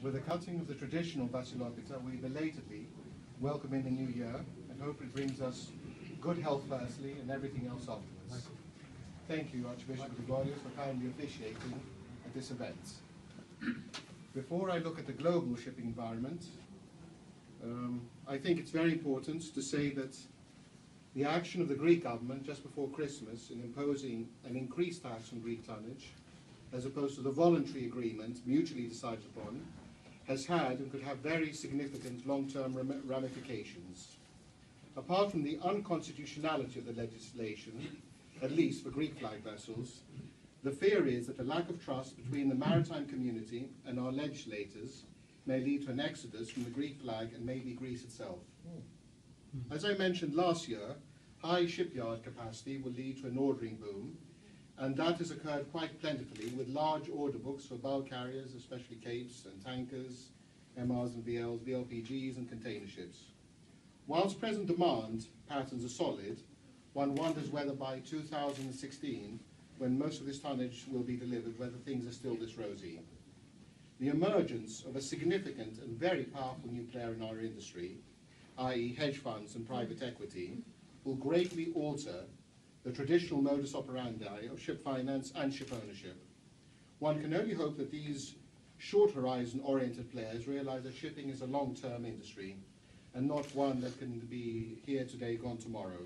With the cutting of the traditional Vasilopita, we belatedly welcome in the new year and hope it brings us good health firstly and everything else afterwards. Thank you, Archbishop Gregorius, for kindly officiating at this event. Before I look at the global shipping environment, I think it's very important to say that the action of the Greek government just before Christmas in imposing an increased tax on Greek tonnage, as opposed to the voluntary agreement mutually decided upon, has had and could have very significant long-term ramifications. Apart from the unconstitutionality of the legislation, at least for Greek flag vessels, the fear is that the lack of trust between the maritime community and our legislators may lead to an exodus from the Greek flag and maybe Greece itself. As I mentioned last year, high shipyard capacity will lead to an ordering boom, and that has occurred quite plentifully with large order books for bulk carriers, especially capes and tankers, MRs and VLs, VLPGs and container ships. Whilst present demand patterns are solid, one wonders whether by 2016, when most of this tonnage will be delivered, whether things are still this rosy. The emergence of a significant and very powerful new player in our industry, i.e. hedge funds and private equity, will greatly alter the traditional modus operandi of ship finance and ship ownership. One can only hope that these short horizon-oriented players realize that shipping is a long-term industry and not one that can be here today, gone tomorrow.